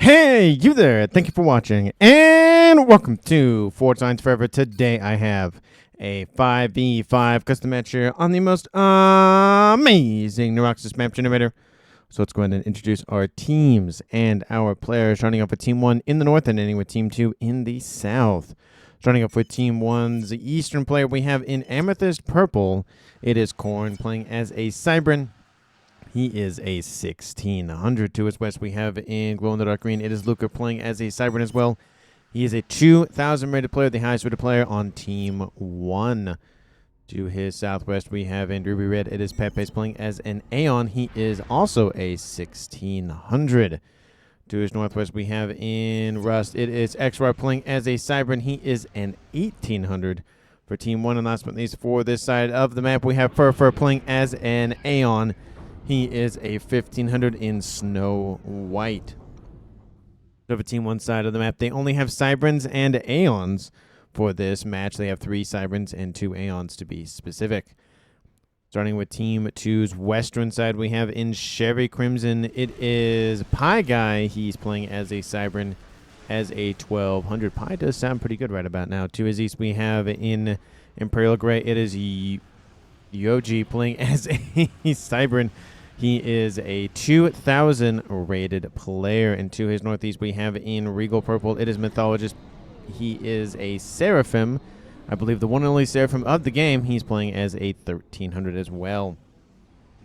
Hey, you there! Thank you for watching, and welcome to Fortnite Forever. Today I have a 5v5 custom match here on the most amazing Neuroxis map generator. So let's go ahead and introduce our teams and our players, starting off with Team 1 in the north and ending with Team 2 in the south. Starting off with Team 1's eastern player, we have in Amethyst Purple, it is Corn playing as a Cybran. He is a 1600. To his west, we have in Glow in the Dark Green, it is Luca playing as a Cybran as well. He is a 2000 rated player, the highest rated player on Team 1. To his southwest, we have in Ruby Red, it is Pepe's playing as an Aeon. He is also a 1600. To his northwest, we have in Rust, it is XR playing as a Cybran. He is an 1800 for Team 1. And last but not least, for this side of the map, we have Fur playing as an Aeon. He is a 1500 in Snow White. So for Team 1 side of the map, they only have Cybrans and Aeons for this match. They have 3 Cybrans and 2 Aeons to be specific. Starting with Team 2's western side, we have in Chevy Crimson, it is Pie Guy. He's playing as a Cybran as a 1200. Pie does sound pretty good right about now. To his east, we have in Imperial Gray, it is Yoji playing as a Cybran. He is a 2000 rated player. And to his northeast, we have in Regal Purple, it is Mythologist. He is a Seraphim. I believe the one and only Seraphim of the game. He's playing as a 1300 as well.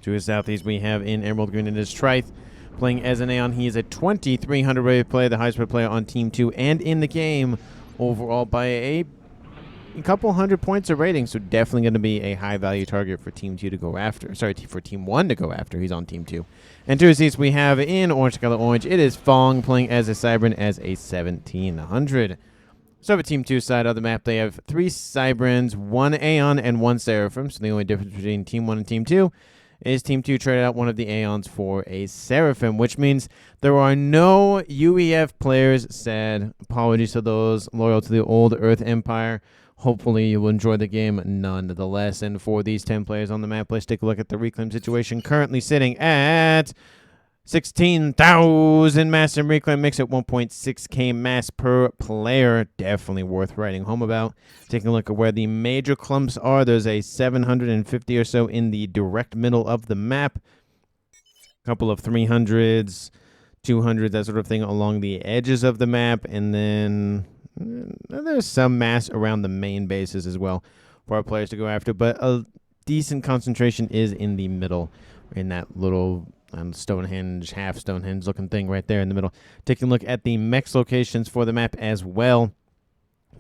To his southeast, we have in Emerald Green, it is Trith playing as an Aeon. He is a 2300 rated player, the highest rated player on Team 2 and in the game overall by a couple hundred points of rating, so definitely going to be a high value target for Team 2 to go after. Sorry, for Team 1 to go after. He's on Team 2. And to his east, we have in Orange Color Orange, it is Fong playing as a Cybran as a 1700. So for Team 2 side of the map, they have 3 Cybrans, 1 Aeon, and 1 Seraphim. So the only difference between Team 1 and Team 2 is Team 2 traded out one of the Aeons for a Seraphim, which means there are no UEF players. Sad. Apologies to those loyal to the old Earth Empire. Hopefully you will enjoy the game nonetheless. And for these 10 players on the map, let's take a look at the reclaim situation. Currently sitting at 16,000 mass and reclaim. Makes it 1.6k mass per player. Definitely worth writing home about. Taking a look at where the major clumps are. There's a 750 or so in the direct middle of the map. A couple of 300s, 200s, that sort of thing along the edges of the map. And then there's some mass around the main bases as well for our players to go after, but a decent concentration is in the middle, in that little Stonehenge, half Stonehenge looking thing right there in the middle. Taking a look at the mechs locations for the map as well.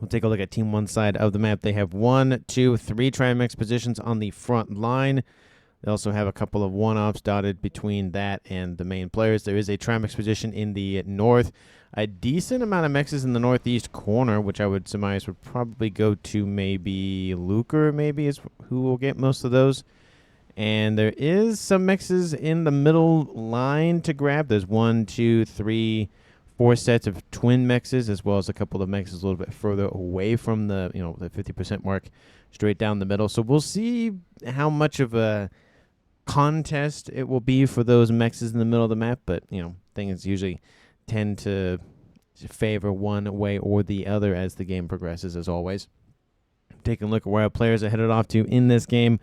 We'll take a look at Team 1 side of the map. They have 1, 2, 3 Trimex positions on the front line. They also have a couple of one-offs dotted between that and the main players. There is a Trimex position in the north. A decent amount of mexes in the northeast corner, which I would surmise would probably go to maybe Luker, maybe is who will get most of those. And there is some mexes in the middle line to grab. There's 1, 2, 3, 4 sets of twin mexes, as well as a couple of mexes a little bit further away from the the 50% mark, straight down the middle. So we'll see how much of a contest it will be for those mexes in the middle of the map. But things usually tend to favor one way or the other as the game progresses, as always. Taking a look at where our players are headed off to in this game.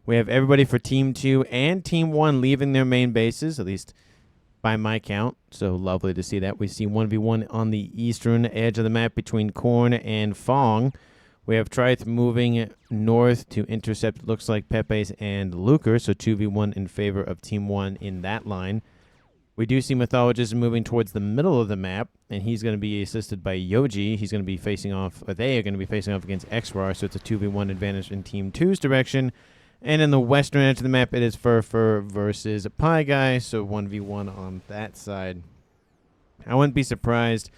We have everybody for Team 2 and Team 1 leaving their main bases, at least by my count. So lovely to see that. We see 1v1 on the eastern edge of the map between Korn and Fong. We have Trith moving north to intercept, looks like Pepe's and Luker, so 2v1 in favor of Team 1 in that line. We do see Mythologist moving towards the middle of the map, and he's going to be assisted by Yoji. He's going to be facing off, they are going to be facing off against XR, so it's a 2v1 advantage in Team 2's direction. And in the western edge of the map, it is Fur versus Pie Guy, so 1v1 on that side. I wouldn't be surprised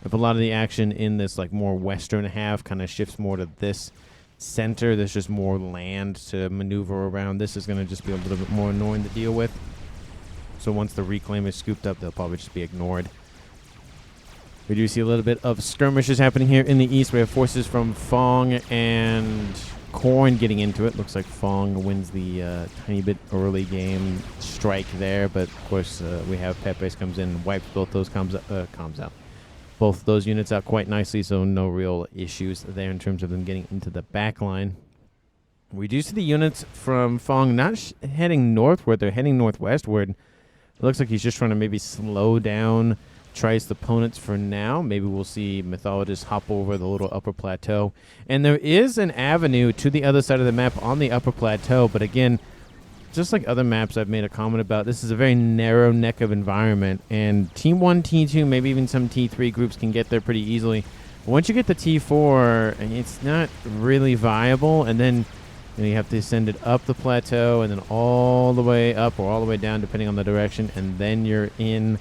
if a lot of the action in this more western half kind of shifts more to this center. There's just more land to maneuver around. This is going to just be a little bit more annoying to deal with. So once the reclaim is scooped up, they'll probably just be ignored. We do see a little bit of skirmishes happening here in the east. We have forces from Fong and Corn getting into it. Looks like Fong wins the tiny bit early game strike there, but of course we have Pepe's comes in and wipes both those comms out. Both those units out quite nicely, so no real issues there in terms of them getting into the back line. We do see the units from Fong not heading northward, they're heading northwestward. It looks like he's just trying to maybe slow down Trice's opponents for now. Maybe we'll see Mythologists hop over the little upper plateau. And there is an avenue to the other side of the map on the upper plateau, but again, just like other maps I've made a comment about, this is a very narrow neck of environment, and Team 1, T2, maybe even some T3 groups can get there pretty easily. Once you get to T4, it's not really viable, and then you have to send it up the plateau and then all the way up or all the way down depending on the direction, and then you're in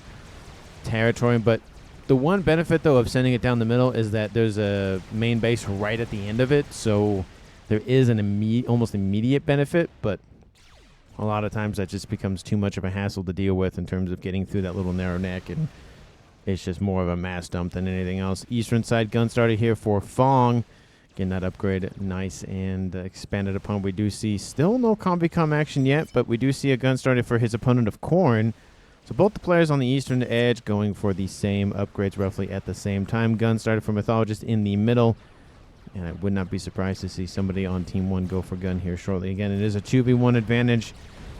territory. But the one benefit though of sending it down the middle is that there's a main base right at the end of it, so there is an almost immediate benefit, but a lot of times that just becomes too much of a hassle to deal with in terms of getting through that little narrow neck, and it's just more of a mass dump than anything else. Eastern side gun starter here for Fong. Getting that upgrade nice and expanded upon. We do see still no Combi-Com action yet, but we do see a gun started for his opponent of Corn. So both the players on the eastern edge going for the same upgrades roughly at the same time. Gun started for Mythologist in the middle. And I would not be surprised to see somebody on Team 1 go for gun here shortly. Again, it is a 2v1 advantage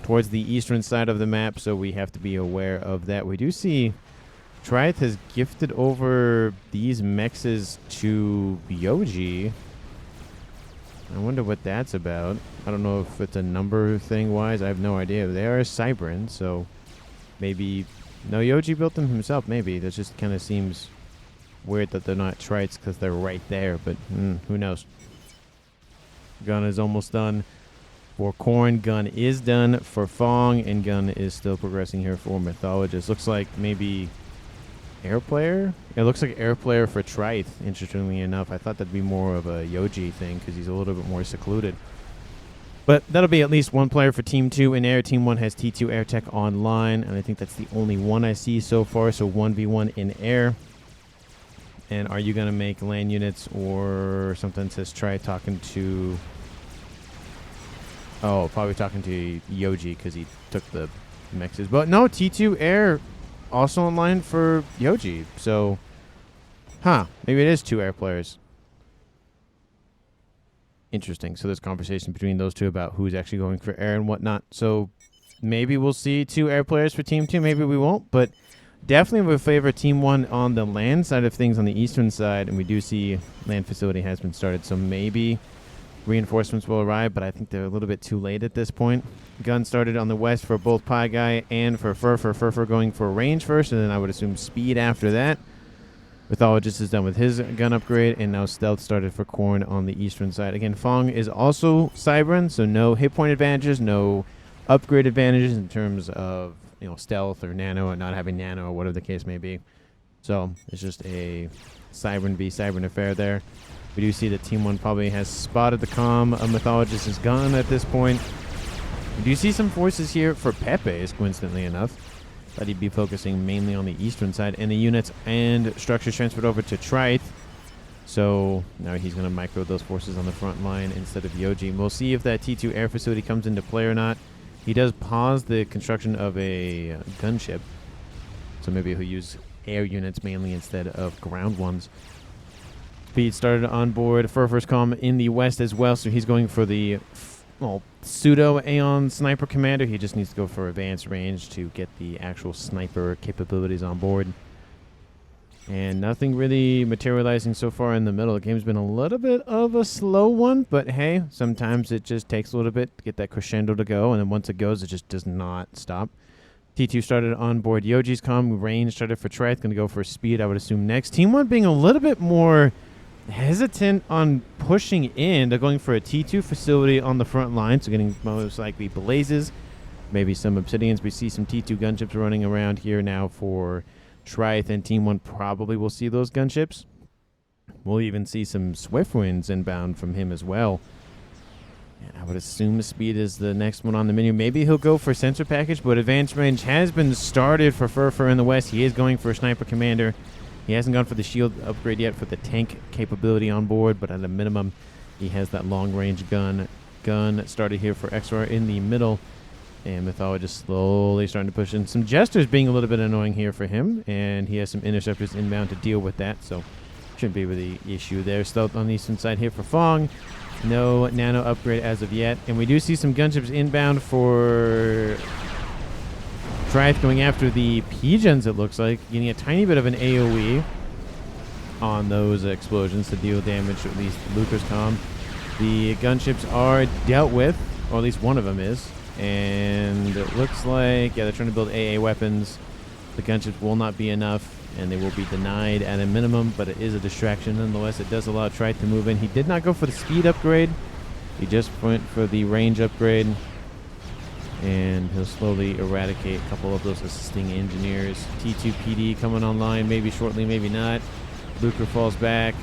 towards the eastern side of the map, so we have to be aware of that. We do see Trieth has gifted over these mexes to Yoji. I wonder what that's about. I don't know if it's a number thing wise. I have no idea. They are Cybran, so maybe... No, Yoji built them himself, maybe. That just kind of seems weird that they're not Trites because they're right there, but who knows. Gun is almost done for Corn. Gun is done for Fong, and gun is still progressing here for Mythologist. Looks like maybe... Air player? It looks like air player for Trite, interestingly enough. I thought that'd be more of a Yoji thing because he's a little bit more secluded. But that'll be at least one player for Team 2 in air. Team 1 has T2 Air Tech online, and I think that's the only one I see so far, so 1v1 in air. And are you going to make land units or something says try talking to... Oh, probably talking to Yoji because he took the mexes. But no, T2 Air... also online for Yoji, so maybe it is 2 air players. Interesting. So there's conversation between those two about who's actually going for air and whatnot. So maybe we'll see 2 air players for Team 2. Maybe we won't, but definitely would favor Team 1 on the land side of things on the eastern side, and we do see land facility has been started, so maybe reinforcements will arrive, but I think they're a little bit too late at this point. Gun started on the west for both Pie Guy and for Furfur. Furfur going for range first, and then I would assume speed after that. Mythologist is done with his gun upgrade, and now Stealth started for Corn on the eastern side. Again, Fong is also Cybran, so no hit point advantages, no upgrade advantages in terms of Stealth or Nano or not having Nano or whatever the case may be. So it's just a Cybran v Cybran affair there. We do see that Team 1 probably has spotted the comm of Mythologist's gun at this point. We do see some forces here for Pepe's, coincidentally enough. Thought he'd be focusing mainly on the eastern side. And the units and structures transferred over to Trite. So now he's going to micro those forces on the front line instead of Yoji. We'll see if that T2 air facility comes into play or not. He does pause the construction of a gunship. So maybe he'll use air units mainly instead of ground ones. Speed started on board. Furfur's comm in the west as well, so he's going for the pseudo Aeon Sniper Commander. He just needs to go for advanced range to get the actual sniper capabilities on board. And nothing really materializing so far in the middle. The game's been a little bit of a slow one, but hey, sometimes it just takes a little bit to get that crescendo to go, and then once it goes, it just does not stop. T2 started on board Yoji's comm. Range started for Trite. Going to go for speed, I would assume, next. Team 1 being a little bit more hesitant on pushing in. They're going for a T2 facility on the front line, so getting most likely Blazes, maybe some Obsidians. We see some T2 gunships running around here now for Trite, and Team 1 probably will see those gunships. We'll even see some Swiftwinds inbound from him as well. And I would assume speed is the next one on the menu. Maybe he'll go for sensor package, but advanced range has been started for Furfur in the west. He is going for a sniper commander. He hasn't gone for the shield upgrade yet for the tank capability on board, but at a minimum, He has that long-range gun started here for XR in the middle. And Mythologist slowly starting to push in. Some Jesters being a little bit annoying here for him. And he has some Interceptors inbound to deal with that. So shouldn't be really the issue there. Stealth on the eastern side here for Fong. No nano upgrade as of yet. And we do see some gunships inbound for Triath going after the P-Gens, it looks like. Getting a tiny bit of an AoE on those explosions to deal damage to at least Lucre's comm. The gunships are dealt with, or at least one of them is. And it looks like, yeah, they're trying to build AA weapons. The gunships will not be enough, and they will be denied at a minimum, but it is a distraction nonetheless. It does allow Triath to move in. He did not go for the speed upgrade. He just went for the range upgrade. And he'll slowly eradicate a couple of those assisting engineers. T2 PD coming online, maybe shortly, maybe not. Lucre falls back.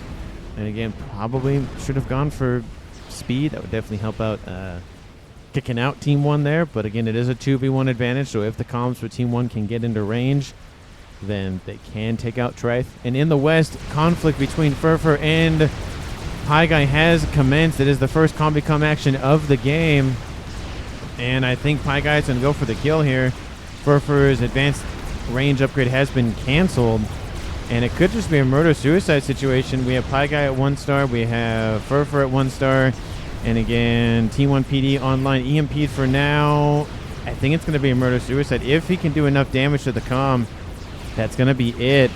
And again, probably should have gone for speed. That would definitely help out kicking out Team 1 there. But again, it is a 2v1 advantage. So if the comms for Team 1 can get into range, then they can take out Triath. And in the west, conflict between Furfur and Pie Guy has commenced. It is the first combi-com action of the game. And I think Pie Guy's going to go for the kill here. Furfur's advanced range upgrade has been canceled. And it could just be a murder-suicide situation. We have Pie Guy at 1 star. We have Furfur at 1 star. And again, T1 PD online. EMP'd for now. I think it's going to be a murder-suicide. If he can do enough damage to the comm, that's going to be it.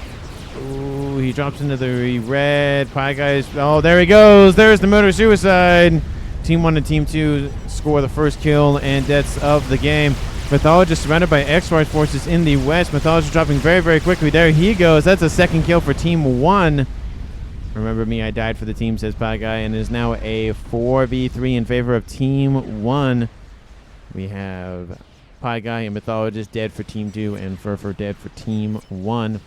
Ooh, he drops into the red. Pie Guy's... Oh, there he goes. There's the murder-suicide. Team 1 and Team 2 score the first kill and deaths of the game. Mythologist surrounded by XY forces in the west. Mythologist dropping very, very quickly. There he goes. That's a second kill for Team 1. Remember me, I died for the team, says Pie Guy, and it is now a 4v3 in favor of Team 1. We have Pie Guy and Mythologist dead for Team 2 and Furfur dead for Team 1.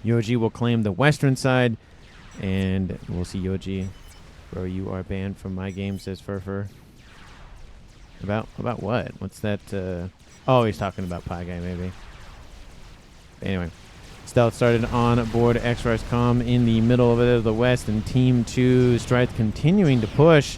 Yoji will claim the western side, and we'll see Yoji. Bro, you are banned from my game, says Furfur. About what? What's that? Oh, he's talking about Pie Guy, maybe. Anyway, Stealth started on board X-Rise comm in the middle of the west, and Team 2 Strife continuing to push.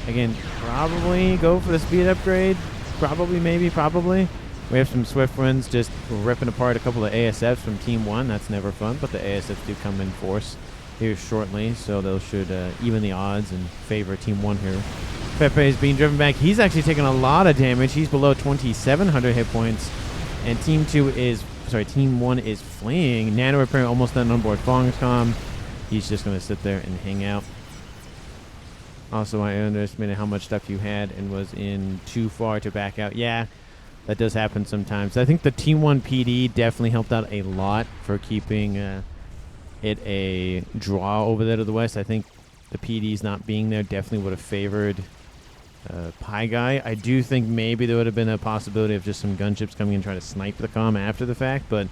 Again, probably go for the speed upgrade. Probably, maybe, probably. We have some Swift runs just ripping apart a couple of ASFs from Team 1. That's never fun, but the ASFs do come in force here shortly, so those should even the odds and favor Team 1 here. Pepe is being driven back. He's actually taking a lot of damage. He's below 2,700 hit points, and Team 1 is fleeing. Nano repair almost done on board Fong's comm. He's just going to sit there and hang out. Also, I underestimated how much stuff you had and was in too far to back out. Yeah, that does happen sometimes. I think the Team 1 PD definitely helped out a lot for keeping it a draw over there to the west. I think the PDs not being there definitely would have favored Pie Guy. I do think maybe there would have been a possibility of just some gunships coming in and trying to snipe the comm after the fact, but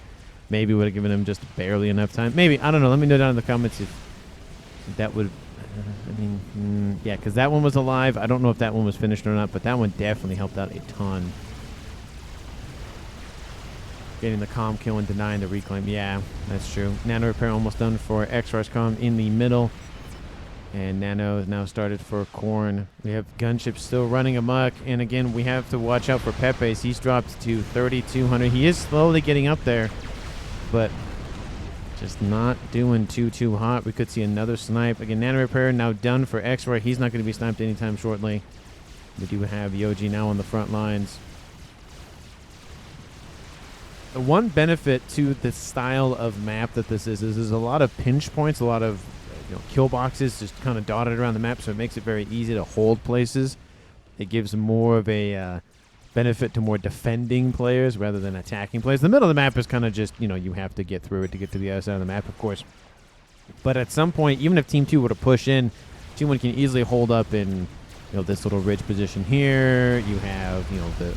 maybe would have given him just barely enough time. Maybe, I don't know. Let me know down in the comments if that would... yeah, because that one was alive. I don't know if that one was finished or not, but that one definitely helped out a ton. Getting the comm kill and denying the reclaim. Yeah, that's true. Nano repair almost done for X-Rush comm in the middle. And Nano is now started for Corn. We have gunships still running amok. And again, we have to watch out for Pepe's. He's dropped to 3,200. He is slowly getting up there, but just not doing too hot. We could see another snipe. Again, Nano repair now done for X-Ray. He's not going to be sniped anytime shortly. We do have Yoji now on the front lines. The one benefit to the style of map that this is there's a lot of pinch points, a lot of kill boxes just kind of dotted around the map, so it makes it very easy to hold places. It gives more of a benefit to more defending players rather than attacking players. The middle of the map is kind of just, you have to get through it to get to the other side of the map, of course. But at some point, even if Team 2 were to push in, Team 1 can easily hold up in this little ridge position here. You have,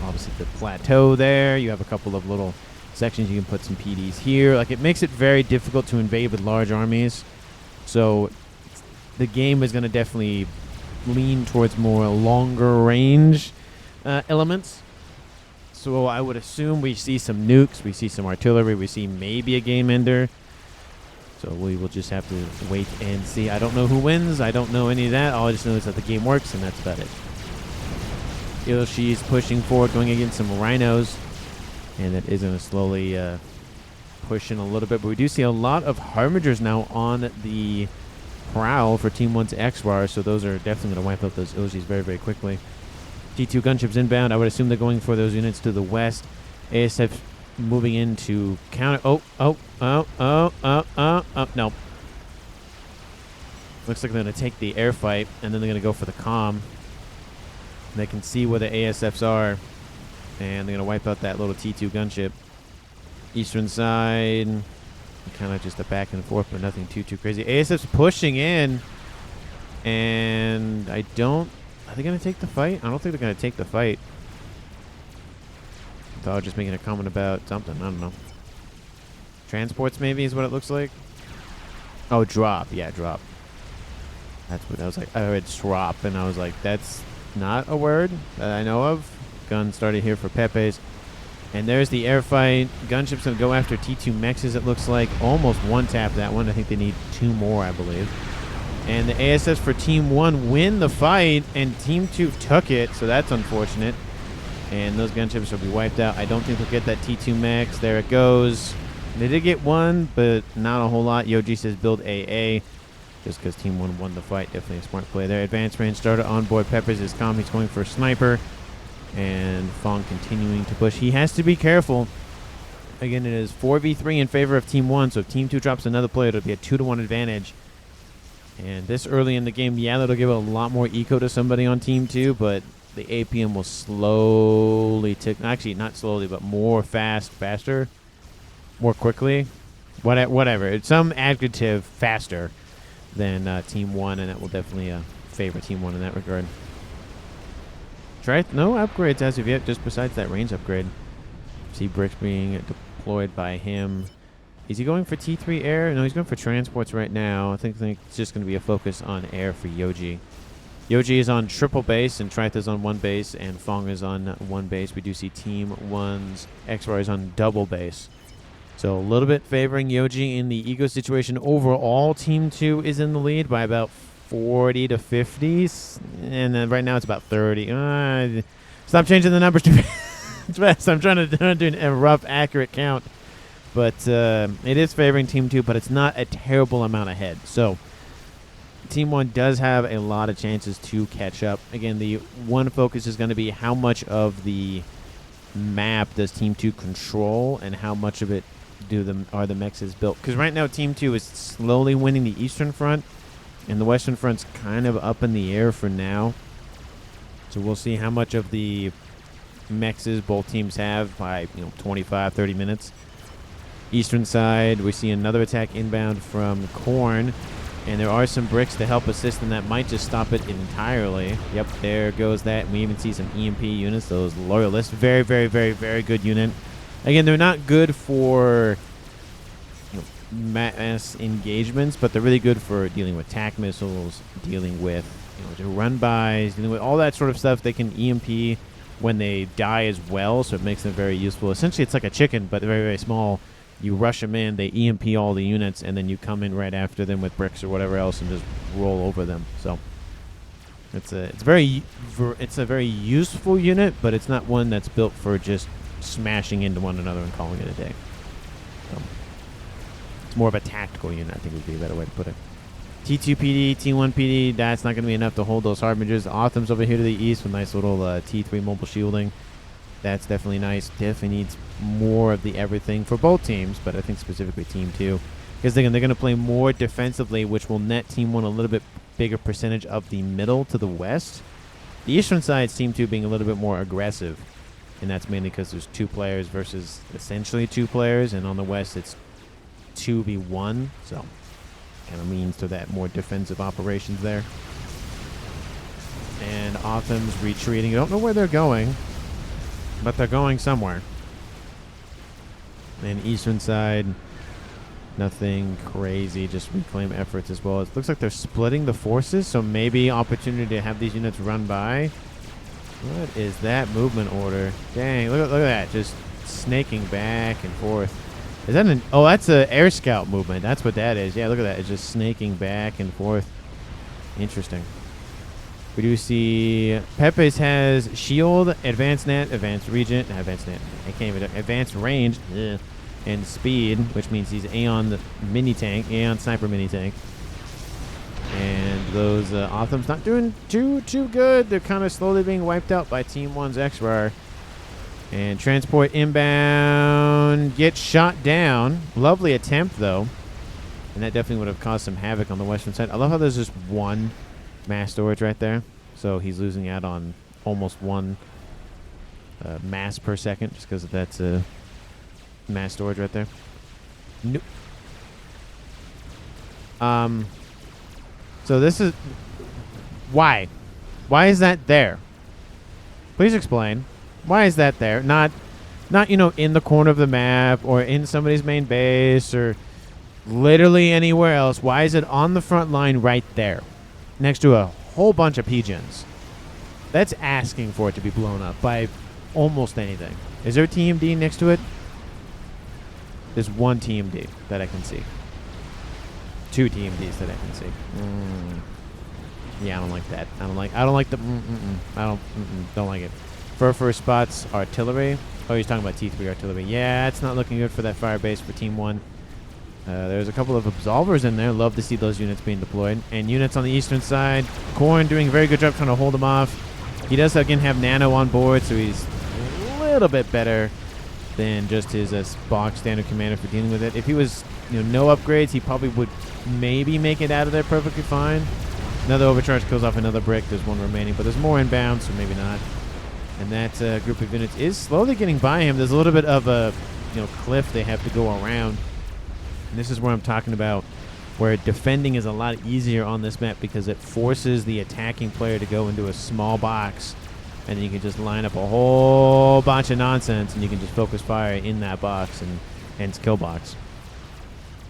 obviously the plateau there. You have a couple of little sections. You can put some PDs here. Like, it makes it very difficult to invade with large armies. So the game is going to definitely lean towards more longer range elements. So I would assume we see some nukes, we see some artillery, we see maybe a game ender. So we will just have to wait and see. I don't know who wins. I don't know any of that. All I just know is that the game works, and that's about it. Yoshi's pushing forward, going against some rhinos. And that is going to slowly push in a little bit. But we do see a lot of Harbingers now on the prowl for Team 1's X-Bar. So those are definitely going to wipe out those Ilshis very, very quickly. T2 gunships inbound. I would assume they're going for those units to the west. ASF moving in to counter. No. Looks like they're going to take the air fight, and then they're going to go for the comm. They can see where the ASFs are, and they're going to wipe out that little T2 gunship. Eastern side, kind of just a back and forth, but nothing too crazy. ASF's pushing in, and are they going to take the fight? I don't think they're going to take the fight. I thought I was just making a comment about something. I don't know. Transports maybe is what it looks like. Oh, drop. Yeah, drop. That's what I was like. I heard drop, and I was like, that's not a word that I know of. Gun started here for Pepe's. And there's the air fight. Gunship's going to go after T2 mexes, it looks like. Almost one-tap that one. I think they need 2 more, I believe. And the ASS for Team 1 win the fight, and Team 2 took it, so that's unfortunate. And those gunships will be wiped out. I don't think they'll get that T2 mex. There it goes. They did get one, but not a whole lot. Yoji says build AA. Just because Team 1 won the fight. Definitely a smart play there. Advanced range starter on board. Peppers is calm. He's going for a sniper. And Fong continuing to push. He has to be careful. Again, it is 4v3 in favor of Team 1. So if Team 2 drops another player, it'll be a 2-to-1 advantage. And this early in the game, yeah, that'll give a lot more eco to somebody on Team 2. But the APM will slowly tick. Actually, not slowly, but faster. More quickly. Whatever. It's some adjective faster than Team 1, and that will definitely favor Team 1 in that regard. No upgrades as of yet, just besides that range upgrade. See bricks being deployed by him. Is he going for T3 air? No, he's going for transports right now. I think it's just going to be a focus on air for Yoji. Yoji is on triple base, and Trith is on 1 base, and Fong is on 1 base. We do see Team 1's XR is on double base. So a little bit favoring Yoji in the ego situation. Overall, Team 2 is in the lead by about 40 to 50, and then right now it's about 30. Stop changing the numbers too fast. I'm trying to do a rough, accurate count. But it is favoring Team 2, but it's not a terrible amount ahead. So Team 1 does have a lot of chances to catch up. Again, the one focus is going to be how much of the map does Team 2 control, and how much of it are the mexes built. Because right now Team 2 is slowly winning the eastern front, and the western front's kind of up in the air for now. So we'll see how much of the mexes both teams have by 25, 30 minutes. Eastern side, we see another attack inbound from Korn, and there are some bricks to help assist, and that might just stop it entirely. Yep, there goes that. We even see some EMP units, those loyalists. Very, very, very, very good unit. Again, they're not good for mass engagements, but they're really good for dealing with TAC missiles, dealing with run-bys, dealing with all that sort of stuff. They can EMP when they die as well, so it makes them very useful. Essentially, it's like a chicken, but very, very small. You rush them in, they EMP all the units, and then you come in right after them with bricks or whatever else and just roll over them. So it's a very useful unit, but it's not one that's built for just smashing into one another and calling it a day. So it's more of a tactical unit, I think would be a better way to put it. T2 PD, T1 PD, that's not going to be enough to hold those Harbingers. Autumn's over here to the east with nice little T3 mobile shielding. That's definitely nice. Definitely needs more of the everything for both teams, but I think specifically Team 2. Because they're going to play more defensively, which will net Team 1 a little bit bigger percentage of the middle to the west. The eastern side, Team 2 being a little bit more aggressive. And that's mainly because there's 2 players versus essentially 2 players. And on the west, it's 2v1. So kind of leans to that more defensive operations there. And Autumn's retreating. I don't know where they're going, but they're going somewhere. And eastern side, nothing crazy, just reclaim efforts as well. It looks like they're splitting the forces, so maybe opportunity to have these units run by. What is that movement order? Dang, look at that, just snaking back and forth. Is that an... Oh, that's an air scout movement. That's what that is. Yeah, look at that. It's just snaking back and forth. Interesting. We do see Pepe's has shield, advanced net, advanced regent, advanced net. I can't even... Advanced range. Ugh. And speed, which means he's Aeon mini tank, Aeon sniper mini tank. And those Othams not doing too good. They're kind of slowly being wiped out by Team 1's XRAR. And transport inbound gets shot down. Lovely attempt, though. And that definitely would have caused some havoc on the western side. I love how there's just one mass storage right there. So he's losing out on almost one mass per second just because that's mass storage right there. Nope. So this is... Why? Why is that there? Please explain. Why is that there? Not, you know, in the corner of the map or in somebody's main base or literally anywhere else. Why is it on the front line right there next to a whole bunch of PGens? That's asking for it to be blown up by almost anything. Is there a TMD next to it? There's one TMD that I can see. Two TMDs that I can see. Yeah, I don't like that. I don't like the don't like it. Fur spots artillery. Oh, he's talking about T3 artillery. Yeah, it's not looking good for that fire base for Team 1. There's a couple of absolvers in there. Love to see those units being deployed. And units on the eastern side. Corn doing a very good job trying to hold them off. He does again have Nano on board, so he's a little bit better than just his box standard commander for dealing with it. If he was, you know, no upgrades, he probably would maybe make it out of there perfectly fine. Another overcharge kills off another brick. There's one remaining, but there's more inbound, so maybe not. And that group of units is slowly getting by him. There's a little bit of a, you know, cliff they have to go around. And this is where I'm talking about, where defending is a lot easier on this map because it forces the attacking player to go into a small box, and then you can just line up a whole bunch of nonsense, and you can just focus fire in that box and kill box.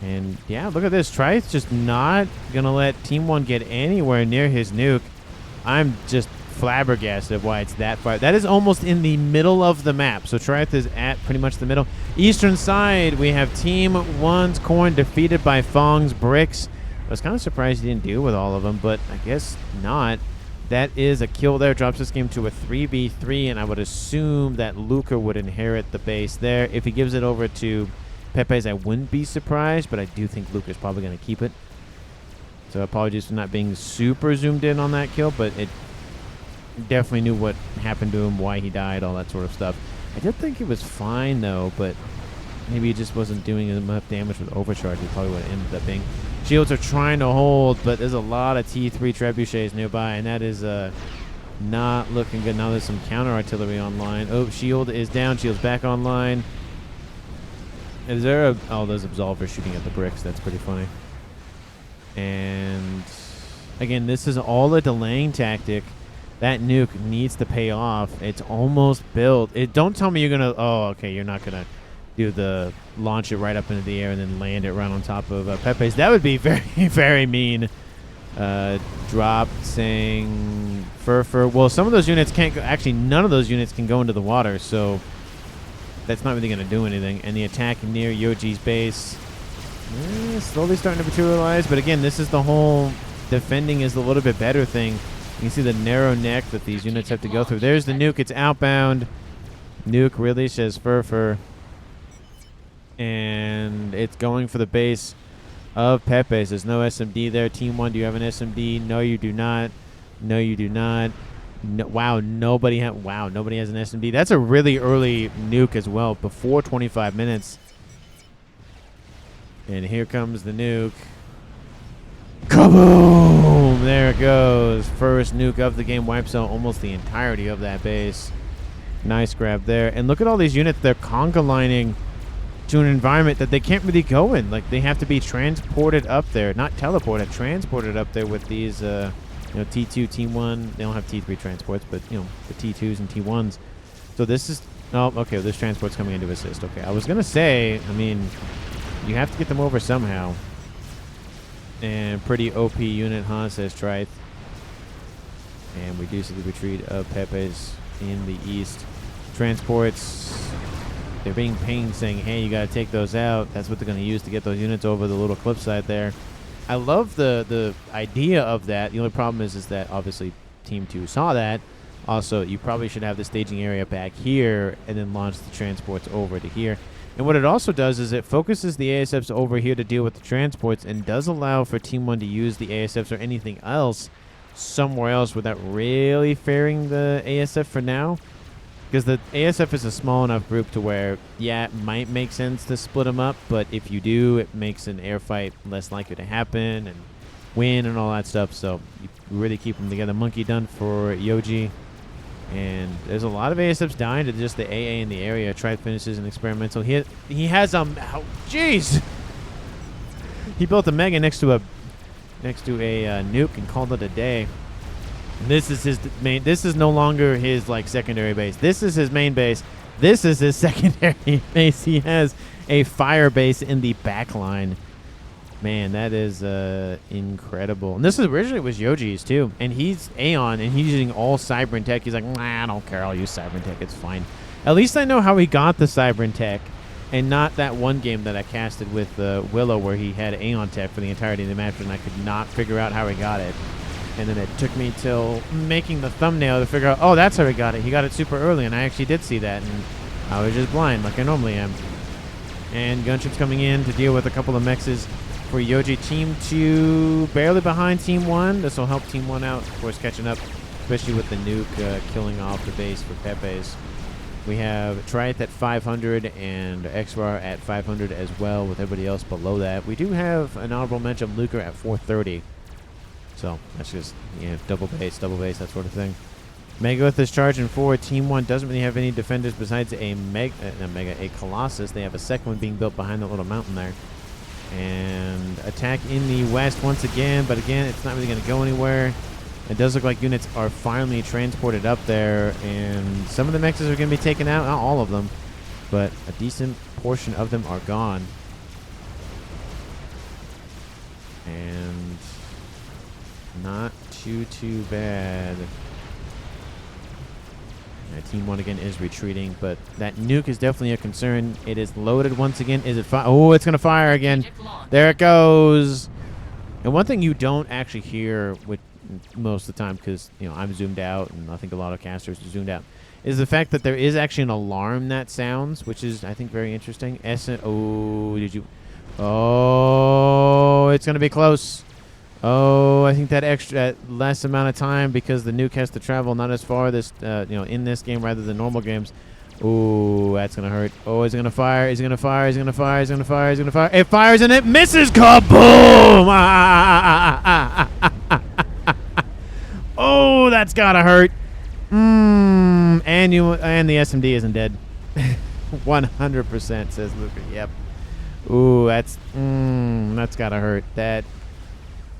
And yeah, look at this. Try's just not gonna let Team 1 get anywhere near his nuke. I'm just flabbergasted why it's that far. That is almost in the middle of the map. So Triumph is at pretty much the middle. Eastern side, we have Team 1's Corn defeated by Fong's bricks. I was kind of surprised he didn't deal with all of them, but I guess not. That is a kill there. Drops this game to a 3v3, and I would assume that Luca would inherit the base there. If he gives it over to Pepe's, I wouldn't be surprised, but I do think Luca's probably going to keep it. So apologies for not being super zoomed in on that kill, but it definitely knew what happened to him, why he died, all that sort of stuff. I did think it was fine, though, but maybe he just wasn't doing enough damage with overcharge. He probably would have ended up being. Shields are trying to hold, but there's a lot of T3 trebuchets nearby, and that is not looking good. Now there's some counter artillery online. Oh, shield is down. Shield's back online. Is there a... Oh, there's absolvers shooting at the bricks. That's pretty funny. And again, this is all a delaying tactic. That nuke needs to pay off. It's almost built. Don't tell me you're going to... Oh, okay, you're not going to do the launch it right up into the air and then land it right on top of Pepe's. That would be very, very mean. Drop saying Fur. Well, some of those units can't go. Actually, none of those units can go into the water, so that's not really going to do anything. And the attack near Yoji's base slowly starting to materialize. But again, this is the whole defending is a little bit better thing. You can see the narrow neck that these units have to go through. There's the nuke. It's outbound. Nuke really says Fur. And it's going for the base of Pepe's. There's no SMD there. Team 1, do you have an SMD? No, you do not. No, you do not. No, wow, nobody has an SMD. That's a really early nuke as well, before 25 minutes. And here comes the nuke. Kaboom! There it goes. First nuke of the game wipes out almost the entirety of that base. Nice grab there. And look at all these units. They're conga lining to an environment that they can't really go in. Like, they have to be transported up there. Not teleported, transported up there with these, you know, T2, T1. They don't have T3 transports, but, you know, the T2s and T1s. So this is... Oh, okay, this transport's coming in to assist. Okay, I was going to say, I mean, you have to get them over somehow. And pretty OP unit, huh, says Trith. And we do see the retreat of Pepe's in the east. Transports they're being pinged saying, hey, you got to take those out. That's what they're going to use to get those units over the little cliffside there. I love the idea of that. The only problem is that obviously Team 2 saw that. Also, you probably should have the staging area back here and then launch the transports over to here. And what it also does is it focuses the ASFs over here to deal with the transports and does allow for Team 1 to use the ASFs or anything else somewhere else without really fearing the ASF for now. Because the ASF is a small enough group to where, yeah, it might make sense to split them up, but if you do, it makes an air fight less likely to happen and win and all that stuff. So you really keep them together. Monkey done for Yoji. And there's a lot of ASFs dying to just the AA in the area. Try finishes and experimental. He has jeez. He built a mega next to a nuke and called it a day. This is his main. This is no longer his like secondary base. This is his main base. This is his secondary base. He has a fire base in the back line. Man, that is incredible. And this is originally was Yoji's too. And he's Aeon and he's using all Cybern tech. He's like, nah, I don't care. I'll use Cybern tech. It's fine. At least I know how he got the Cybern tech, and not that one game that I casted with Willow where he had Aeon tech for the entirety of the match, and I could not figure out how he got it. And then it took me till making the thumbnail to figure out, oh, that's how he got it. He got it super early, and I actually did see that, and I was just blind like I normally am. And gunships coming in to deal with a couple of mexes for Yoji. Team 2 barely behind Team 1. This will help Team 1 out, of course, catching up, especially with the nuke killing off the base for Pepe's. We have Trieth at 500 and XR at 500 as well, with everybody else below that. We do have an honorable mention, Luker at 430. So that's just, double base, that sort of thing. Megalith is charging forward. Team 1 doesn't really have any defenders besides a Colossus. They have a second one being built behind that little mountain there. And attack in the west once again, but again, it's not really going to go anywhere. It does look like units are finally transported up there, and some of the mexes are going to be taken out. Not all of them, but a decent portion of them are gone. And not too bad. Team 1 again is retreating, but that nuke is definitely a concern. It is loaded once again. Is it oh, it's going to fire again. There it goes. And one thing you don't actually hear with most of the time, because I'm zoomed out, and I think a lot of casters are zoomed out, is the fact that there is actually an alarm that sounds, which is, I think, very interesting. Oh, oh, it's going to be close. Oh, I think that extra less amount of time, because the nuke has to travel not as far this in this game rather than normal games. Ooh, that's gonna hurt. Oh, is it gonna fire? Is it gonna fire? Is it gonna fire? Is it gonna fire? Is it gonna fire? It fires and it misses. Kaboom! Oh, that's gotta hurt. And the SMD isn't dead. 100% says Luker. Yep. Ooh, that's gotta hurt. That.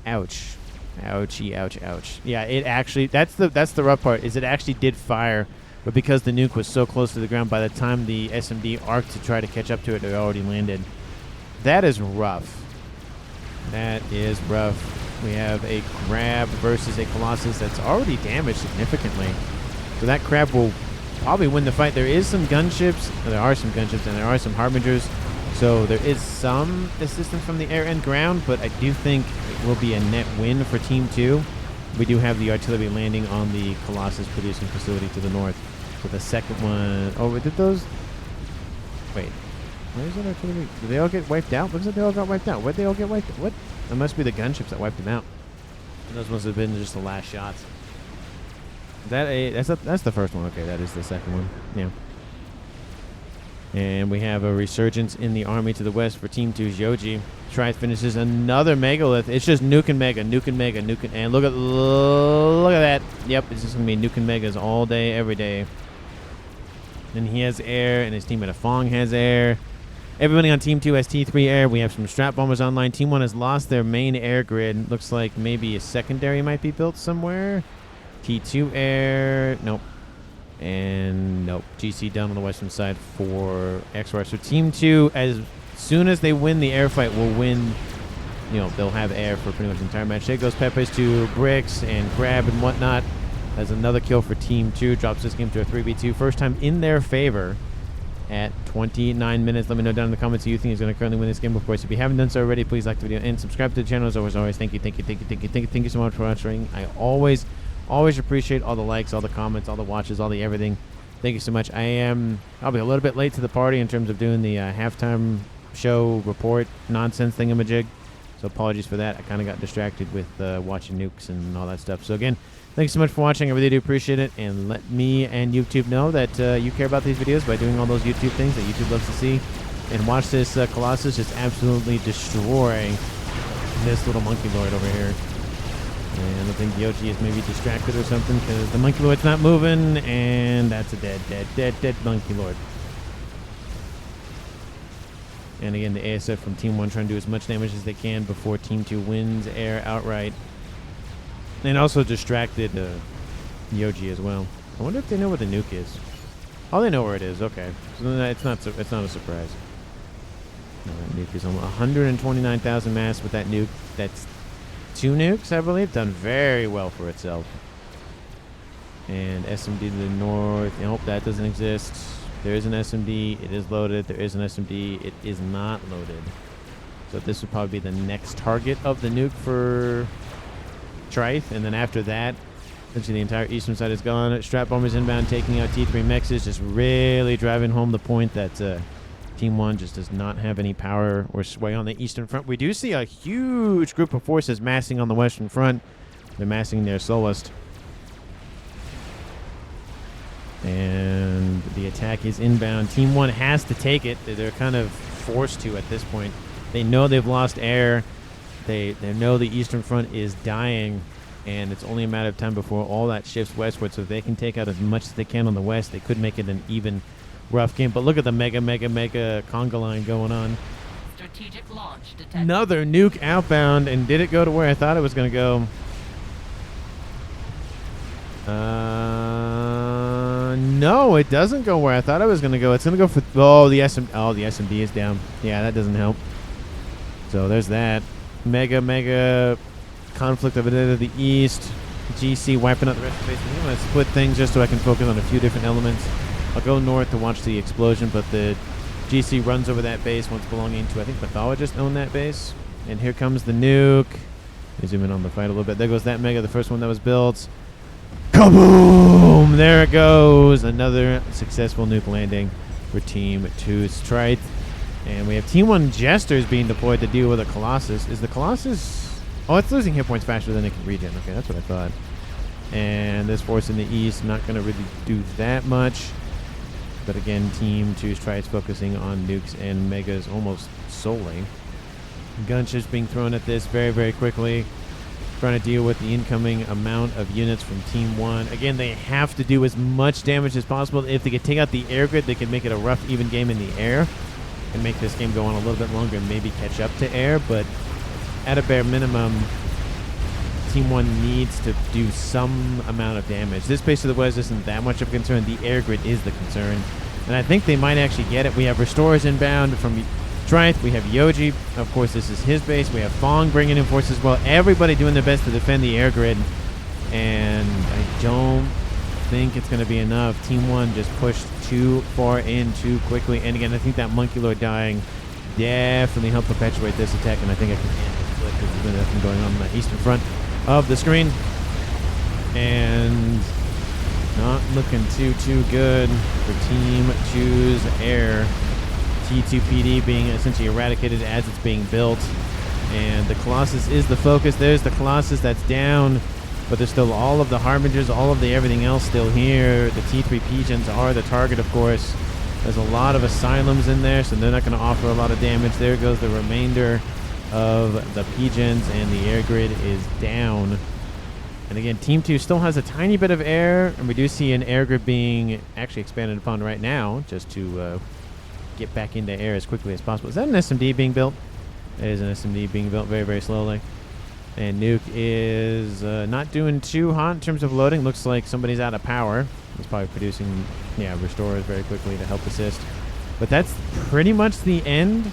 Ouch. Ouchie, ouch, ouch. Yeah, it actually, that's the rough part, is it actually did fire, but because the nuke was so close to the ground, by the time the SMD arced to try to catch up to it, it already landed. That is rough. That is rough. We have a crab versus a Colossus that's already damaged significantly. So that crab will probably win the fight. There is some gunships, there are some gunships, and there are some harbingers. So there is some assistance from the air and ground, but I do think it will be a net win for Team 2. We do have the artillery landing on the Colossus producing facility to the north with a second one. Oh, did those? Wait, where's that artillery? Did they all get wiped out? Looks like they all got wiped out. Where'd they all get wiped out? What? It must be the gunships that wiped them out. And those must have been just the last shots. That's the first one. Okay, that is the second one. Yeah. And we have a resurgence in the army to the west for Team 2's Yoji. Trieth finishes another megalith. It's just nuke and mega, nuke and mega, nuke and look at that. Yep, it's just gonna be nuke and megas all day, every day. And he has air, and his teammate Afong has air. Everybody on Team 2 has T3 air. We have some strat bombers online. Team 1 has lost their main air grid. Looks like maybe a secondary might be built somewhere. T2 air. Nope. And nope. GC down on the western side for XR. So Team 2, as soon as they win the air fight, will win. They'll have air for pretty much the entire match. There goes Pepe's to bricks and grab and whatnot. That's another kill for Team 2. Drops this game to a 3v2. First time in their favor. at 29 minutes. Let me know down in the comments who you think is going to currently win this game. Of course, if you haven't done so already, please like the video and subscribe to the channel. As always, thank you so much for watching. I always appreciate all the likes, all the comments, all the watches, all the everything. Thank you so much. I'll be a little bit late to the party in terms of doing the halftime show report nonsense thingamajig. So apologies for that. I kind of got distracted with watching Nukes and all that stuff. So again, thanks so much for watching. I really do appreciate it. And let me and YouTube know that you care about these videos by doing all those YouTube things that YouTube loves to see. And watch this Colossus just absolutely destroy this little monkey lord over here. And I think Yoji is maybe distracted or something because the monkey lord's not moving. And that's a dead monkey lord. And again, the ASF from Team 1 trying to do as much damage as they can before Team 2 wins air outright. And also distracted Yoji as well. I wonder if they know where the nuke is. Oh, they know where it is. Okay, so it's not a surprise. No, that nuke is almost 129,000 mass with that nuke. That's 2 nukes, I believe. Done very well for itself. And SMD to the north. Nope, that doesn't exist. There is an SMD. It is loaded. There is an SMD. It is not loaded. So this would probably be the next target of the nuke for Trith. And then after that, essentially the entire eastern side is gone. Strap bombers inbound, taking out T3 mexes, just really driving home the point that Team 1 just does not have any power or sway on the eastern front. We do see a huge group of forces massing on the western front. They're massing their Solist. And the attack is inbound. Team 1 has to take it. They're kind of forced to at this point. They know they've lost air. They know the eastern front is dying, and it's only a matter of time before all that shifts westward. So if they can take out as much as they can on the west, they could make it an even rough game. But look at the mega conga line going on. Strategic launch detected. Another nuke outbound, and did it go to where I thought it was going to go? No, it doesn't go where I thought it was going to go. It's going to go for... Oh, the SMD is down. Yeah, that doesn't help. So there's that. Mega conflict over there to the east. GC wiping out the rest of the base. I'm going to split things just so I can focus on a few different elements. I'll go north to watch the explosion, but the GC runs over that base once belonging to, I think, Mythologist owned that base. And here comes the nuke. Let me zoom in on the fight a little bit. There goes that mega, the first one that was built. Kaboom! There it goes. Another successful nuke landing for Team 2's Trith. And we have Team 1 Jesters being deployed to deal with a Colossus. Is the Colossus... Oh, it's losing hit points faster than it can regen. Okay, that's what I thought. And this force in the east, not going to really do that much. But again, Team 2's Trith focusing on nukes and megas almost solely. Gunships being thrown at this very quickly. Trying to deal with the incoming amount of units from Team 1. Again, they have to do as much damage as possible. If they could take out the air grid, they could make it a rough, even game in the air and make this game go on a little bit longer and maybe catch up to air. But at a bare minimum, Team 1 needs to do some amount of damage. This base of the West isn't that much of a concern. The air grid is the concern. And I think they might actually get it. We have Restorers inbound from Trith. We have Yoji. Of course, this is his base. We have Fong bringing in forces as well. Everybody doing their best to defend the air grid. And I don't think it's going to be enough. Team 1 just pushed too far in too quickly. And again, I think that Monkey Lord dying definitely helped perpetuate this attack. And I think I can end it because there's been nothing going on the eastern front of the screen. And not looking too good for Team 2's air. T2PD being essentially eradicated as it's being built. And the Colossus is the focus. There's the Colossus that's down. But there's still all of the Harbingers, all of the everything else still here. The T3 Pigeons are the target, of course. There's a lot of Asylums in there, so they're not going to offer a lot of damage. There goes the remainder of the Pigeons, and the air grid is down. And again, Team 2 still has a tiny bit of air, and we do see an air grid being actually expanded upon right now, just to get back into air as quickly as possible. Is that an SMD being built? It is an SMD being built very slowly. And Nuke is not doing too hot in terms of loading. Looks like somebody's out of power. He's probably producing, restorers very quickly to help assist. But that's pretty much the end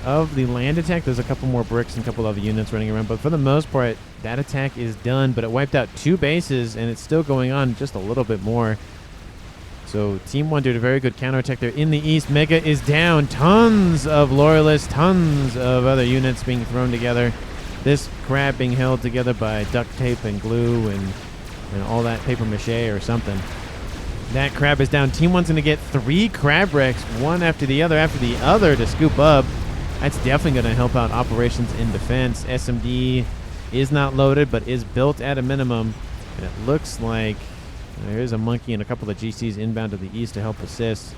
of the land attack. There's a couple more bricks and a couple of units running around. But for the most part, that attack is done. But it wiped out 2 bases, and it's still going on just a little bit more. So Team 1 did a very good counterattack there in the east. Mega is down. Tons of Loyalists, tons of other units being thrown together. This crab being held together by duct tape and glue and all that paper mache or something. That crab is down. Team 1's going to get 3 crab wrecks, one after the other to scoop up. That's definitely going to help out operations in defense. SMD is not loaded, but is built at a minimum. And it looks like there is a monkey and a couple of GCs inbound to the east to help assist.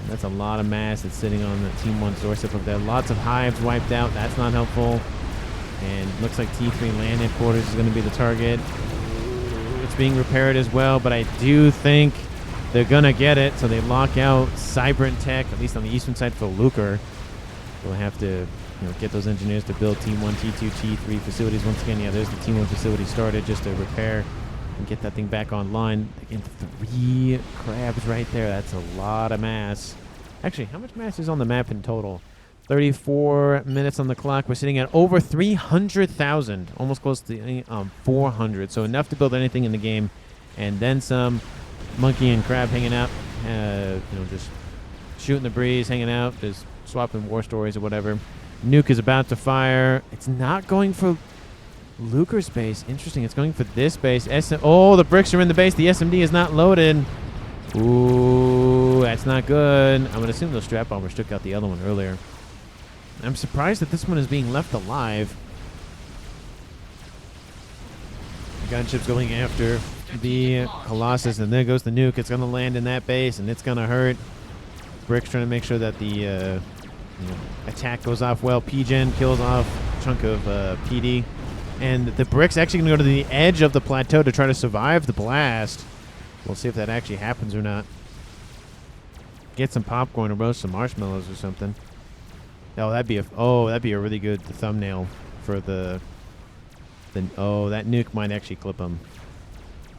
And that's a lot of mass that's sitting on the Team 1's doorstep up there. Lots of hives wiped out. That's not helpful. And looks like T3 land headquarters is going to be the target. It's being repaired as well, but I do think they're going to get it. So they lock out Cybrant Tech, at least on the eastern side for Luker. They'll have to get those engineers to build Team 1, T2, T3 facilities. Once again, yeah, there's the Team 1 facility started just to repair and get that thing back online. Again, 3 crabs right there. That's a lot of mass. Actually, how much mass is on the map in total? 34 minutes on the clock. We're sitting at over 300,000, almost close to 400. So enough to build anything in the game, and then some. Monkey and crab hanging out, just shooting the breeze, hanging out, just swapping war stories or whatever. Nuke is about to fire. It's not going for Luker's base. Interesting. It's going for this base. Oh, the bricks are in the base. The SMD is not loaded. Ooh, that's not good. I'm going to assume those strap bombers took out the other one earlier. I'm surprised that this one is being left alive. The gunship's going after the Colossus, and there goes the nuke. It's going to land in that base, and it's going to hurt. Brick's trying to make sure that the attack goes off well. P-Gen kills off a chunk of PD. And the Brick's actually going to go to the edge of the plateau to try to survive the blast. We'll see if that actually happens or not. Get some popcorn or roast some marshmallows or something. Oh, that'd be a really good thumbnail for the that nuke might actually clip him.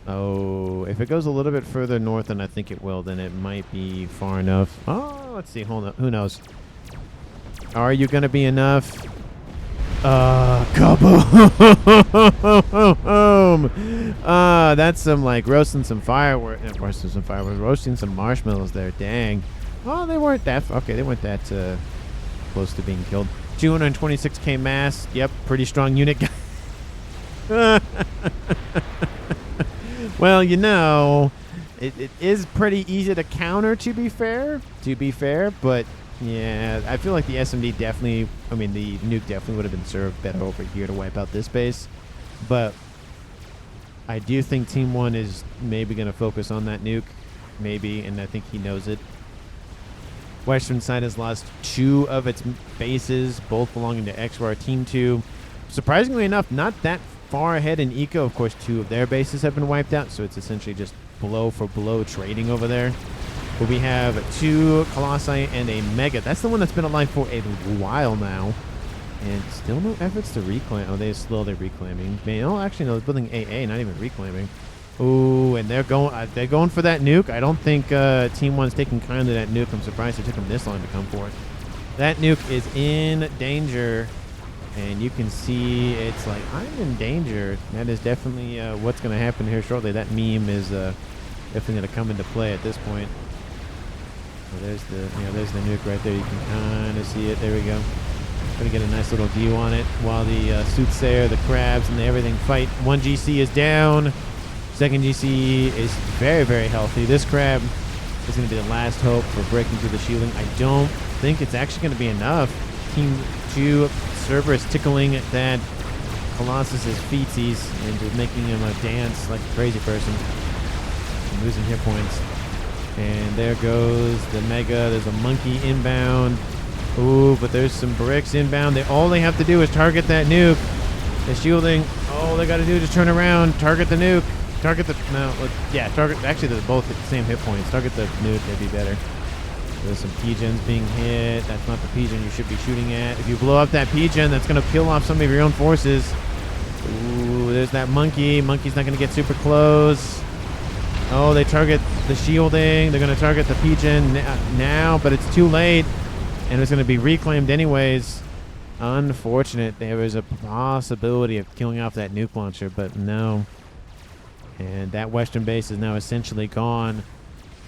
Oh, if it goes a little bit further north than I think it will, then it might be far enough. Oh, let's see. Hold on. Who knows? Are you going to be enough? Kaboom! That's some roasting some fireworks. Roasting some marshmallows there. Dang. Oh, they weren't that. Okay, they weren't that close to being killed. 226k mass. Yep, pretty strong unit. Well, it is pretty easy to counter, to be fair, but yeah, I feel like the SMD definitely, the nuke definitely would have been served better over here to wipe out this base, but I do think Team 1 is maybe going to focus on that nuke, maybe, and I think he knows it. Western side has lost 2 of its bases, both belonging to XWAR. Team 2, surprisingly enough, not that far ahead in eco. Of course, 2 of their bases have been wiped out, so it's essentially just blow for blow trading over there. But we have 2 Colossi and a Mega. That's the one that's been alive for a while now, and still no efforts to reclaim. Oh, they're slowly reclaiming. Actually, no, they're building AA, not even reclaiming. Ooh, and they're going for that nuke. I don't think Team 1's taking kindly to that nuke. I'm surprised it took them this long to come for it. That nuke is in danger. And you can see it's like, I'm in danger. That is definitely what's going to happen here shortly. That meme is definitely going to come into play at this point. So there's the nuke right there. You can kind of see it. There we go. Going to get a nice little view on it while the soothsayer, the crabs, and everything fight. 1 GC is down. 2nd GC is very, very healthy. This crab is going to be the last hope for breaking through the shielding. I don't think it's actually going to be enough. Team 2 Cerberus tickling that Colossus's feetsies and just making him dance like a crazy person. And losing hit points. And there goes the Mega. There's a monkey inbound. Ooh, but there's some bricks inbound. All they have to do is target that nuke. The shielding. All they got to do is just turn around, target the nuke. Target actually they're both at the same hit points. Target the nuke, that'd be better. There's some P-Gens being hit. That's not the P-Gen you should be shooting at. If you blow up that P-Gen, that's going to kill off some of your own forces. Ooh, there's that monkey. Monkey's not going to get super close. Oh, they target the shielding. They're going to target the P-Gen now, but it's too late. And it's going to be reclaimed anyways. Unfortunate. There was a possibility of killing off that nuke launcher, but no. And that western base is now essentially gone.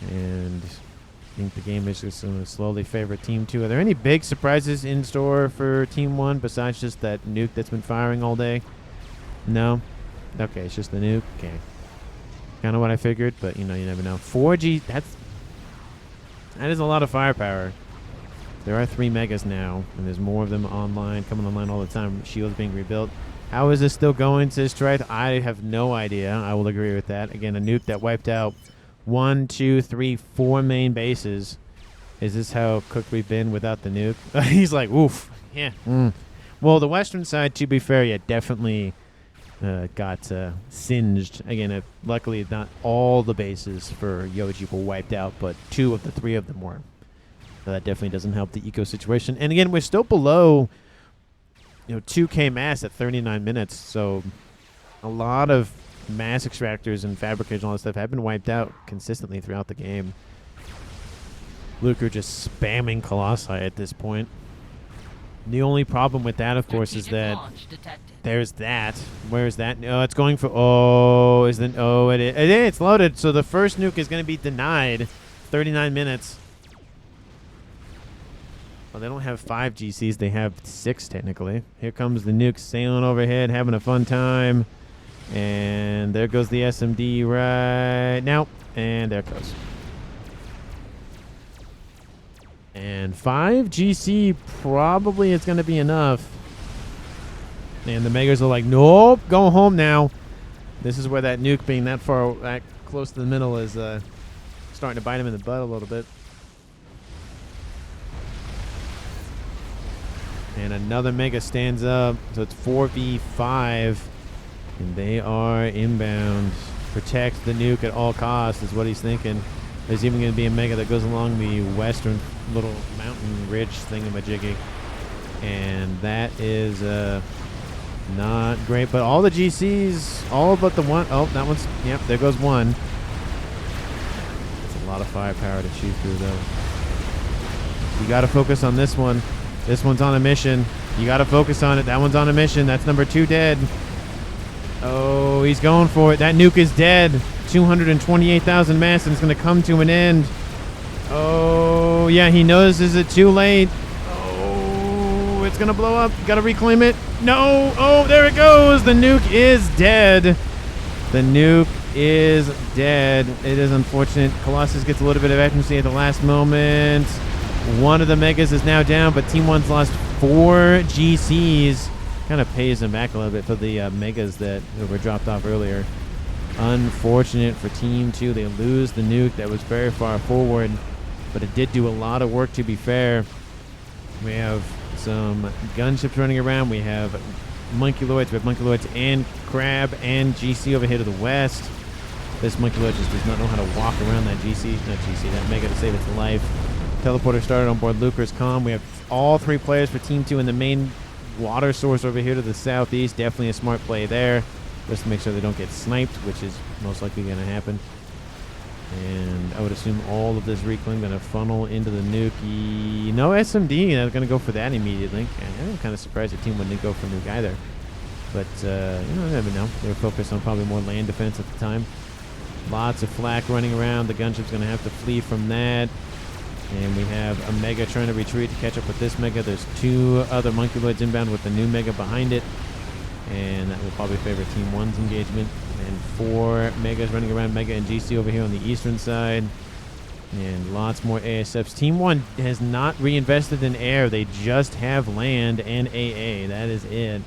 And I think the game is just going to slowly favor Team 2. Are there any big surprises in store for Team 1 besides just that nuke that's been firing all day? No? Okay, it's just the nuke. Okay. Kind of what I figured, but, you know, you never know. 4G, that is a lot of firepower. There are 3 megas now, and there's more of them online, coming online all the time. Shields being rebuilt. How is this still going, says Trite? I have no idea. I will agree with that. Again, a nuke that wiped out 1, 2, 3, 4 main bases. Is this how cooked we've been without the nuke? He's like, oof. Yeah. Well, the western side, to be fair, yeah, definitely got singed. Again, luckily not all the bases for Yoji were wiped out, but 2 of the 3 of them were. So that definitely doesn't help the eco situation. And again, we're still below 2K mass at 39 minutes. So a lot of mass extractors and fabricators and all that stuff have been wiped out consistently throughout the game. Luker just spamming Colossi at this point. The only problem with that, of course, is that there's that. Where's that? Oh, it's going for... Oh, it's loaded. So the first nuke is going to be denied. 39 minutes. Well, they don't have 5 GCs. They have 6, technically. Here comes the nuke sailing overhead, having a fun time. And there goes the SMD right now. And there it goes. And 5 GC probably is going to be enough. And the Megas are like, nope, go home now. This is where that nuke being that far, that close to the middle is starting to bite him in the butt a little bit. And another Mega stands up. So it's 4v5. And they are inbound. Protect the nuke at all costs is what he's thinking. There's even going to be a Mega that goes along the western little mountain ridge thingamajiggy. And that is not great. But all the GCs, all but the one. Oh, that one's, yep, there goes one. That's a lot of firepower to shoot through, though. You got to focus on this one. This one's on a mission. You got to focus on it. That one's on a mission. That's number 2 dead. Oh, he's going for it. That nuke is dead. 228,000 mass, and it's going to come to an end. Oh, yeah, he knows. Is it too late? Oh, it's going to blow up. Got to reclaim it. No. Oh, there it goes. The nuke is dead. The nuke is dead. It is unfortunate. Colossus gets a little bit of accuracy at the last moment. One of the Megas is now down, but Team 1's lost 4 GCs. Kind of pays them back a little bit for the Megas that were dropped off earlier. Unfortunate for Team 2. They lose the nuke that was very far forward, but it did do a lot of work, to be fair. We have some gunships running around. We have Monkeyloids. We have Monkeyloids and Crab and GC over here to the west. This Monkeyloid just does not know how to walk around that that Mega to save its life. Teleporter started on board Luker's comm. We have all 3 players for Team 2 in the main water source over here to the southeast. Definitely a smart play there, just to make sure they don't get sniped, which is most likely going to happen. And I would assume all of this reclaim going to funnel into the nuke. No SMD. They're going to go for that immediately. And I'm kind of surprised the team wouldn't go for nuke either. But, you never know. They were focused on probably more land defense at the time. Lots of flak running around. The gunship's going to have to flee from that. And we have a Mega trying to retreat to catch up with this Mega. There's 2 other Monkeyloids inbound with the new Mega behind it. And that will probably favor Team 1's engagement. And 4 Megas running around, Mega and GC over here on the eastern side. And lots more ASFs. Team 1 has not reinvested in air. They just have land and AA. That is it.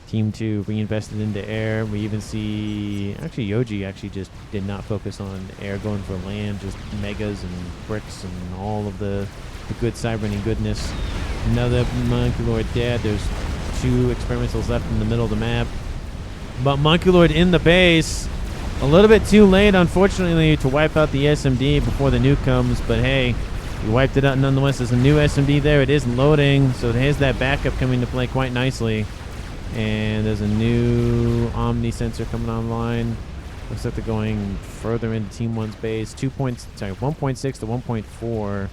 Team 2 reinvested into air. We even see... Actually, Yoji actually just did not focus on air, going for land. Just Megas and bricks and all of the good cyberning goodness. Another Monkeyloid dead. There's 2 experimentals left in the middle of the map. But Monkeyloid in the base. A little bit too late, unfortunately, to wipe out the SMD before the nuke comes. But hey, you wiped it out nonetheless. There's a new SMD there. It is loading. So there's that backup coming to play quite nicely. And there's a new Omni sensor coming online. Looks like they're going further into Team 1's base. 1.6 to 1.4.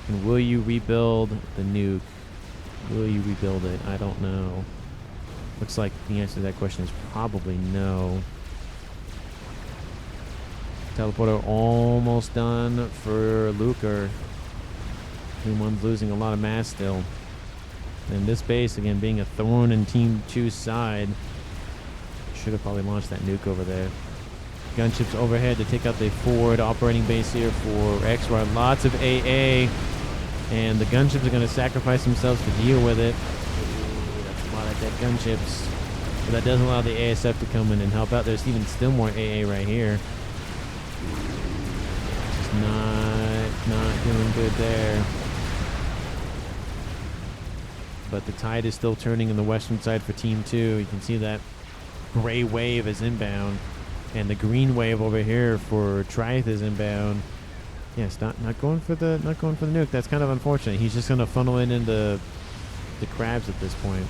And will you rebuild the nuke? Will you rebuild it? I don't know. Looks like the answer to that question is probably no. teleporter almost done for Luker. Team 1's losing a lot of mass still. And this base, again, being a thorn in Team 2's side. Should have probably launched that nuke over there. Gunships overhead to take out the forward operating base here for XY. Lots of AA. And the gunships are going to sacrifice themselves to deal with it. Ooh, that's a lot of dead gunships. But that does allow the ASF to come in and help out. There's even still more AA right here. Just not doing good there. But the tide is still turning in the western side for Team 2. You can see that gray wave is inbound. And the green wave over here for Triath is inbound. Yes, not going for the nuke. That's kind of unfortunate. He's just gonna funnel it into the crabs at this point.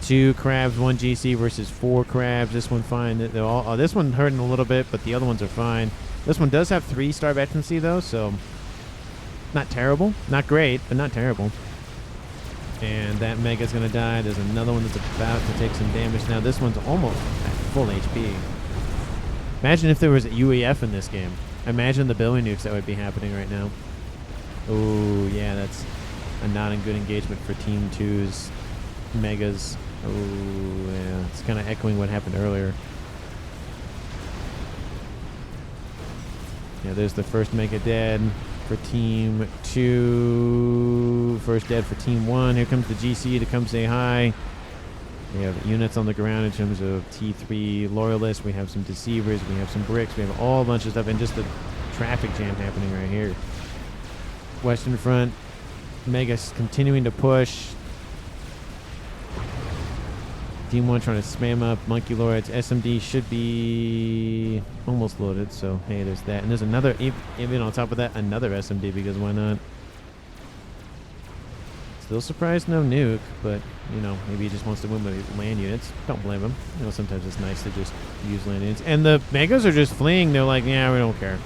2 crabs, 1 GC versus 4 crabs. This one fine. They're all, this one hurting a little bit, but the other ones are fine. This one does have 3-star veterancy though, so not terrible, not great, but not terrible. And that Mega's gonna die. There's another one that's about to take some damage. Now this one's almost at full HP. Imagine if there was a UEF in this game. Imagine the billion nukes that would be happening right now. Oh, yeah, that's a not in good engagement for Team 2's Megas. Oh, yeah, it's kind of echoing what happened earlier. Yeah, there's the first Mega dead for Team 2. First dead for Team 1. Here comes the GC to come say hi. We have units on the ground in terms of T3 Loyalists. We have some Deceivers. We have some Bricks. We have all a bunch of stuff. And just a traffic jam happening right here. Western Front. Megas continuing to push. Team 1 trying to spam up Monkey Lords. SMD should be almost loaded. So, hey, there's that. And there's another, even on top of that, another SMD because why not? Still surprised no nuke, but, you know, maybe he just wants to win with land units. Don't blame him. You know, sometimes it's nice to just use land units. And the Megas are just fleeing. They're like, yeah, we don't care.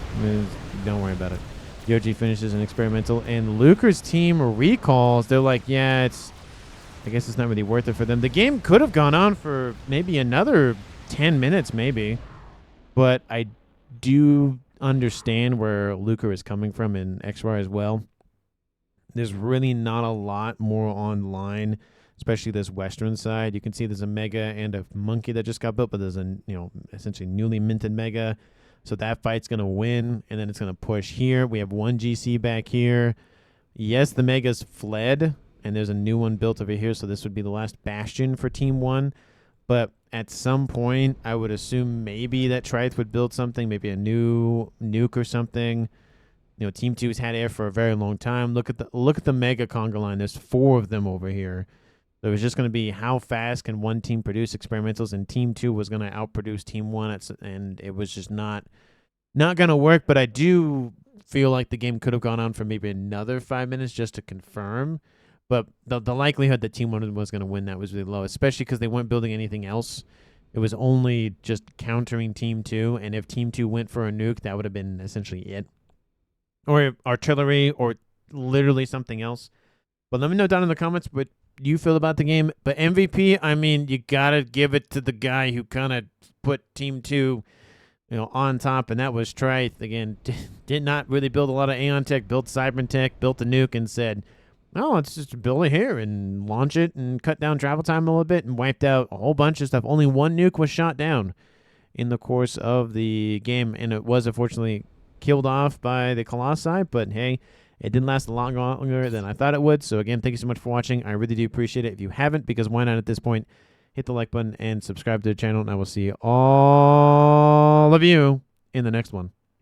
Don't worry about it. Yoji finishes an experimental. And Luker's team recalls. They're like, yeah, I guess it's not really worth it for them. The game could have gone on for maybe another 10 minutes, maybe. But I do understand where Luker is coming from in XR as well. There's really not a lot more online, especially this western side. You can see there's a Mega and a Monkey that just got built, but there's a, you know, essentially newly minted Mega. So that fight's going to win, and then it's going to push here. We have 1 GC back here. Yes, the Mega's fled, and there's a new one built over here, so this would be the last bastion for Team 1. But at some point, I would assume maybe that Triath would build something, maybe a new nuke or something. You know, Team 2's had air for a very long time. Look at the Mega conga line. There's 4 of them over here. So it was just going to be how fast can one team produce experimentals, and Team 2 was going to outproduce Team 1, and it was just not going to work. But I do feel like the game could have gone on for maybe another 5 minutes just to confirm. But the likelihood that Team 1 was going to win that was really low, especially because they weren't building anything else. It was only just countering Team 2, and if Team 2 went for a nuke, that would have been essentially it. Or artillery, or literally something else. But let me know down in the comments what you feel about the game. But MVP, I mean, you got to give it to the guy who kind of put Team 2, you know, on top, and that was Triath. Again, did not really build a lot of Aeon Tech, built Cybern Tech, built a nuke, and said, oh, let's just build it here and launch it and cut down travel time a little bit, and wiped out a whole bunch of stuff. Only 1 nuke was shot down in the course of the game, and it was unfortunately killed off by the Colossi, but hey, it didn't last a lot longer than I thought it would. So again, thank you so much for watching. I really do appreciate it. If you haven't, because why not at this point, hit the like button and subscribe to the channel, and I will see all of you in the next one.